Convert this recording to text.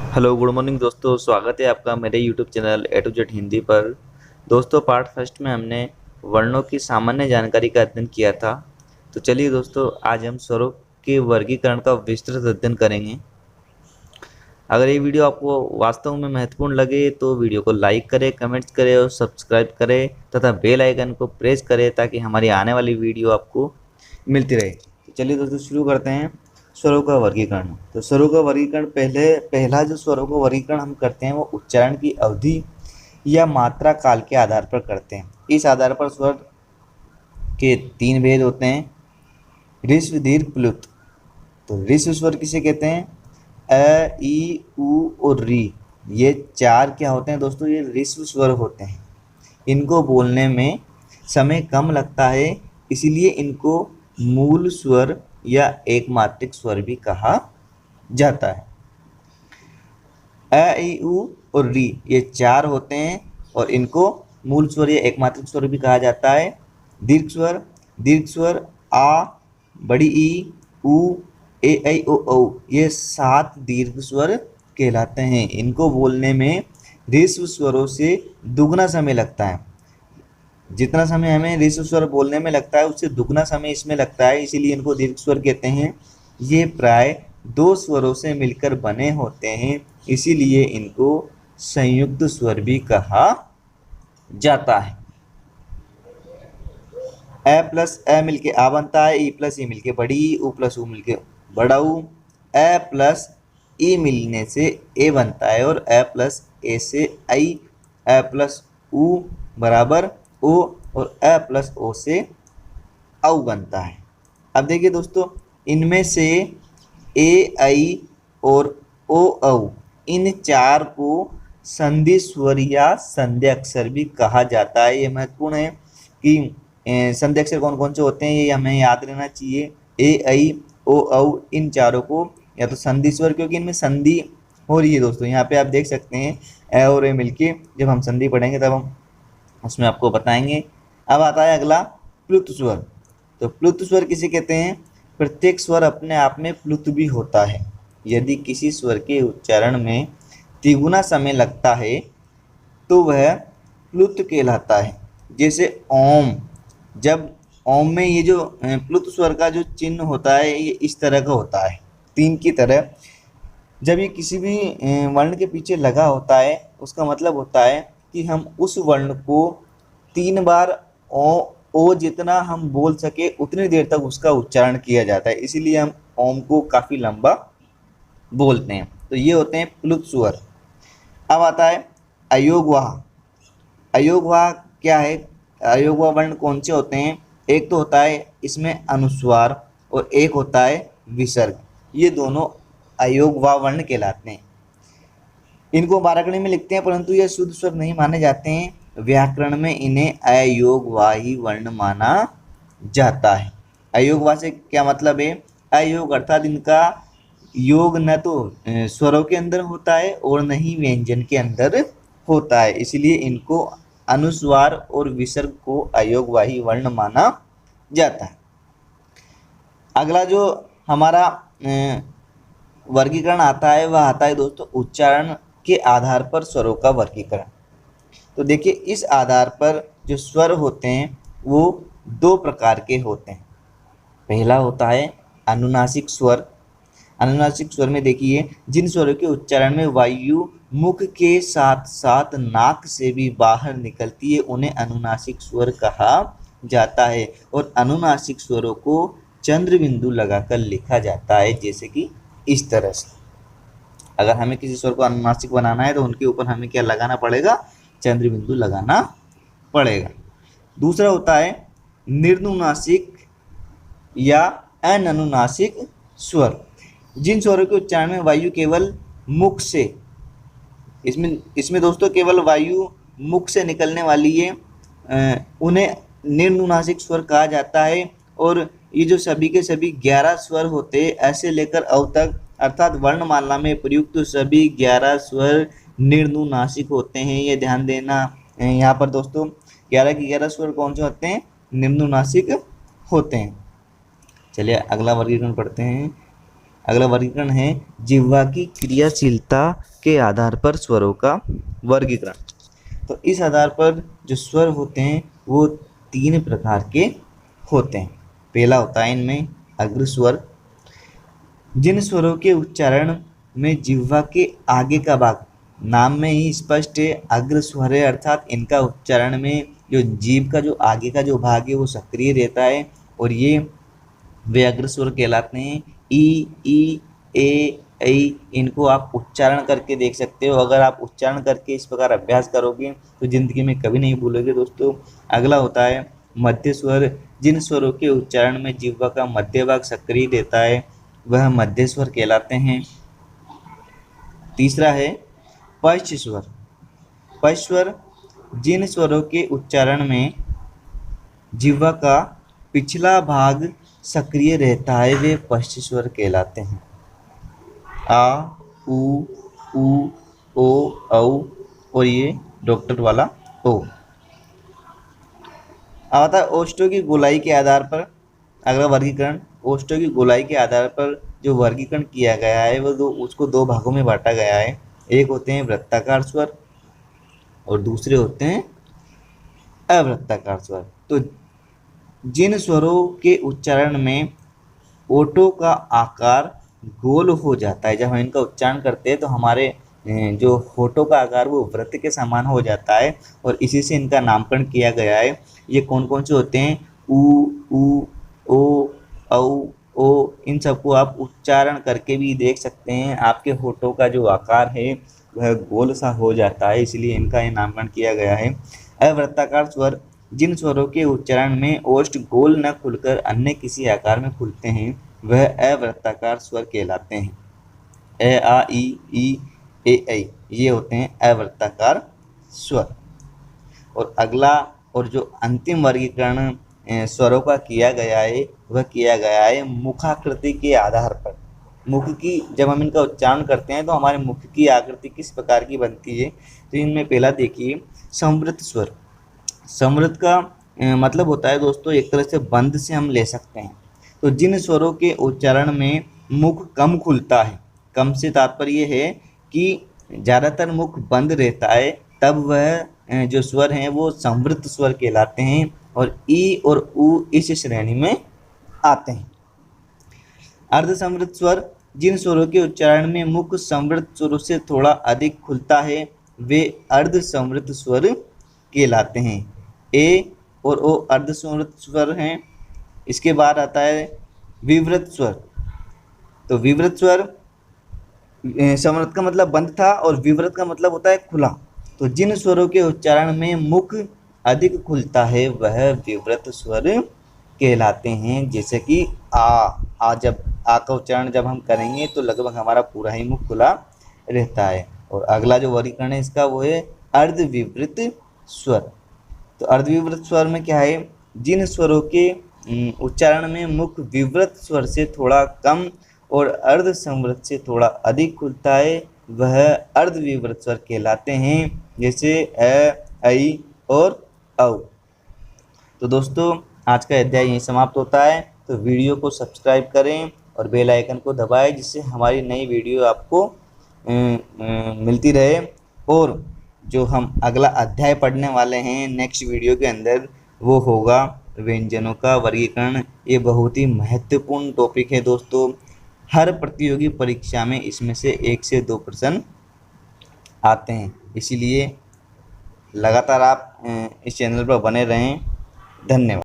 Hello good morning दोस्तों, स्वागत है आपका मेरे YouTube channel A to Z Hindi पर। दोस्तों, पार्ट फर्स्ट में हमने वर्णों की सामान्य जानकारी का अध्ययन किया था। तो चलिए दोस्तों, आज हम स्वरों के वर्गीकरण का विस्तृत अध्ययन करेंगे। अगर ये वीडियो आपको वास्तव में महत्वपूर्ण लगे तो वीडियो को लाइक करें, कमेंट्स करें और सब्सक्राइब करें तथा बेल आइकन को प्रेस करें ताकि हमारी आने वाली वीडियो आपको मिलती रहे। तो चलिए दोस्तों, शुरू करते हैं स्वरों का वर्गीकरण। तो स्वरों का वर्गीकरण पहला जो स्वरों का वर्गीकरण हम करते हैं वो उच्चारण की अवधि या मात्रा काल के आधार पर करते हैं। इस आधार पर स्वर के 3 भेद होते हैं, ऋस्व दीर्घ प्लुत। तो ऋस्व स्वर किसे कहते हैं? अ, ई, उ और री, ये 4 क्या होते हैं दोस्तों? ये ऋस्व स्वर होते हैं। इनको बोलने में समय कम लगता है, इसीलिए इनको मूल स्वर या एकमात्रिक स्वर भी कहा जाता है। अ, ई, उ और री, ये 4 होते हैं और इनको मूल स्वर या एकमात्रिक स्वर भी कहा जाता है। दीर्घ स्वर आ, बड़ी ई, उ, ए, ऐ, ओ, औ, ये 7 दीर्घ स्वर कहलाते हैं। इनको बोलने में ऋस्व स्वरों से दुगना समय लगता है। जितना समय हमें ऋस्व स्वर बोलने में लगता है उससे दुगना समय इसमें लगता है, इसीलिए इनको दीर्घ स्वर कहते हैं। ये प्राय 2 स्वरों से मिलकर बने होते हैं, इसीलिए इनको संयुक्त स्वर भी कहा जाता है। ए प्लस ए मिलके आ बनता है, ई प्लस ई मिलके बड़ी ई, उ प्लस उ मिलके बड़ा ऊ। ए प्लस ई मिलने से ए बनता है और ए प्लस ए से आई, ए प्लस उ बराबर ओ और ए प्लस ओ से औ बनता है। अब देखिए दोस्तों, इनमें से ए, आई और ओ, औ, इन 4 को संधि स्वर या संधि अक्षर भी कहा जाता है। ये महत्वपूर्ण है कि संधि अक्षर कौन कौन से होते हैं, ये हमें याद रहना चाहिए। ए, आई, ओ, औ, इन चारों को या तो संधि स्वर, क्योंकि इनमें संधि हो रही है दोस्तों। यहाँ पे आप देख सकते हैं ए और ए मिलके, जब हम संधि पढ़ेंगे तब हम उसमें आपको बताएंगे। अब आता है अगला प्लुत स्वर। तो प्लुत स्वर किसे कहते हैं? प्रत्येक स्वर अपने आप में प्लुत भी होता है। यदि किसी स्वर के उच्चारण में तिगुना समय लगता है तो वह प्लुत कहलाता है। जैसे ओम, जब ओम में ये जो प्लुत स्वर का जो चिन्ह होता है ये इस तरह का होता है, 3 की तरह। जब ये किसी भी वर्ण के पीछे लगा होता है उसका मतलब होता है कि हम उस वर्ण को 3 बार ओ जितना हम बोल सके उतनी देर तक उसका उच्चारण किया जाता है, इसीलिए हम ओम को काफ़ी लंबा बोलते हैं। तो ये होते हैं प्लुत स्वर। अब आता है अयोगवाह। अयोगवाह क्या है? अयोगवाह वर्ण कौन से होते हैं? एक तो होता है इसमें अनुस्वार और एक होता है विसर्ग। ये दोनों अयोगवाह वर्ण कहलाते हैं। इनको बाराकड़ी में लिखते हैं परंतु ये शुद्ध स्वर नहीं माने जाते हैं। व्याकरण में इन्हें अयोगवाही वर्ण माना जाता है। अयोगवाह से क्या मतलब है? अयोग अर्थात इनका योग न तो स्वरों के अंदर होता है और न ही व्यंजन के अंदर होता है, इसलिए इनको अनुस्वार और विसर्ग को अयोगवाही वर्ण माना जाता है। अगला जो हमारा वर्गीकरण आता है वह आता है दोस्तों उच्चारण के आधार पर स्वरों का वर्गीकरण। तो देखिए, इस आधार पर जो स्वर होते हैं वो 2 प्रकार के होते हैं। पहला होता है अनुनासिक स्वर। अनुनासिक स्वर में देखिए, जिन स्वरों के उच्चारण में वायु मुख के साथ साथ नाक से भी बाहर निकलती है उन्हें अनुनासिक स्वर कहा जाता है। और अनुनासिक स्वरों को चंद्र बिंदु लगाकर लिखा जाता है, जैसे कि इस तरह से। अगर हमें किसी स्वर को अनुनासिक बनाना है तो उनके ऊपर हमें क्या लगाना पड़ेगा? चंद्र बिंदु लगाना पड़ेगा। दूसरा होता है निर्नुनासिक या अननुनासिक स्वर। जिन स्वरों के उच्चारण में वायु केवल मुख से, इसमें दोस्तों केवल वायु मुख से निकलने वाली है, उन्हें निर्नुनासिक स्वर कहा जाता है। और ये जो सभी के सभी 11 स्वर होते हैं ऐसे लेकर अव तक, अर्थात वर्णमाला में प्रयुक्त सभी 11 स्वर निर्नुनासिक होते हैं। ये ध्यान देना यहाँ पर दोस्तों, 11 के 11 स्वर कौन से होते हैं? निर्नुनासिक होते हैं। चलिए अगला वर्गीकरण पढ़ते हैं। अगला वर्गीकरण है जिह्वा की क्रियाशीलता के आधार पर स्वरों का वर्गीकरण। तो इस आधार पर जो स्वर होते हैं वो 3 प्रकार के होते हैं। पहला होता है इनमें अग्र स्वर। जिन स्वरों के उच्चारण में जिह्वा के आगे का भाग, नाम में ही स्पष्ट है अग्र स्वर है, अर्थात इनका उच्चारण में जो जीभ का जो आगे का जो भाग है वो सक्रिय रहता है और ये वे अग्र स्वर कहलाते हैं। ई ए ऐ, इनको आप उच्चारण करके देख सकते हो। अगर आप उच्चारण करके इस प्रकार अभ्यास करोगे तो जिंदगी में कभी नहीं भूलोगे दोस्तों। अगला होता है मध्य स्वर। जिन स्वरों के उच्चारण में जिह्वा का मध्य भाग सक्रिय रहता है वह मध्य स्वर कहलाते हैं। तीसरा है पश्च स्वर। पश्च स्वर, जिन स्वरों के उच्चारण में जिह्वा का पिछला भाग सक्रिय रहता है वे पश्च स्वर कहलाते हैं। आ, उ, ओ, औ और ये डॉक्टर वाला ओ। आता है ओष्ठों की गोलाई के आधार पर। अगला वर्गीकरण, ओष्ठों की गोलाई के आधार पर जो वर्गीकरण किया गया है वो उसको 2 भागों में बांटा गया है। एक होते हैं वृत्ताकार स्वर और दूसरे होते हैं अवृत्ताकार स्वर। तो जिन स्वरों के उच्चारण में ओठों का आकार गोल हो जाता है, जब हम इनका उच्चारण करते हैं तो हमारे जो होठों का आकार वो वृत्त के समान हो जाता है और इसी से इनका नामकरण किया गया है। ये कौन कौन से होते हैं? उ, ओ, औ, ओ। इन सबको आप उच्चारण करके भी देख सकते हैं। आपके होठों का जो आकार है वह गोल सा हो जाता है, इसलिए इनका ये नामकरण किया गया है। अवृत्ताकार स्वर, जिन स्वरों के उच्चारण में ओष्ठ गोल न खुलकर अन्य किसी आकार में खुलते हैं वह अवृत्ताकार स्वर कहलाते हैं। ए, आ, ई, ए, ऐ, ये होते हैं अवृत्ताकार स्वर। और अगला और जो अंतिम वर्गीकरण स्वरों का किया गया है वह किया गया है मुखाकृति के आधार पर। मुख की, जब हम इनका उच्चारण करते हैं तो हमारे मुख की आकृति किस प्रकार की बनती है। तो इनमें पहला देखिए संवृत स्वर। संवृत का मतलब होता है दोस्तों एक तरह से बंद से हम ले सकते हैं। तो जिन स्वरों के उच्चारण में मुख कम खुलता है, कम से तात्पर्य है कि ज़्यादातर मुख बंद रहता है, तब वह जो स्वर हैं वो संवृत स्वर कहलाते हैं और ई और उ इस श्रेणी में आते हैं। अर्धसंवृत स्वर, जिन स्वरों के उच्चारण में मुख संवृत स्वरों से थोड़ा अधिक खुलता है वे अर्धसंवृत स्वर कहलाते हैं। ए और ओ अर्धसंवृत स्वर हैं। इसके बाद आता है विवृत स्वर। तो विवृत स्वर, संवृत का मतलब बंद था और विवृत का मतलब होता है खुला। तो जिन स्वरों के उच्चारण में मुख अधिक खुलता है वह विवृत स्वर कहलाते हैं। जैसे कि आ जब आ का उच्चारण जब हम करेंगे तो लगभग हमारा पूरा ही मुख खुला रहता है। और अगला जो वर्गीकरण है इसका वो है अर्धविवृत स्वर। तो अर्धविवृत स्वर में क्या है? जिन स्वरों के उच्चारण में मुख विवृत स्वर से थोड़ा कम और अर्ध संवृत से थोड़ा अधिक खुलता है वह अर्धविवृत स्वर कहलाते हैं, जैसे ए, ऐ और औ। तो दोस्तों आज का अध्याय यहीं समाप्त होता है। तो वीडियो को सब्सक्राइब करें और बेल आइकन को दबाएं जिससे हमारी नई वीडियो आपको मिलती रहे। और जो हम अगला अध्याय पढ़ने वाले हैं नेक्स्ट वीडियो के अंदर वो होगा व्यंजनों का वर्गीकरण। ये बहुत ही महत्वपूर्ण टॉपिक है दोस्तों। हर प्रतियोगी परीक्षा में इसमें से 1 से 2 प्रश्न आते हैं, इसीलिए लगातार आप इस चैनल पर बने रहें। धन्यवाद।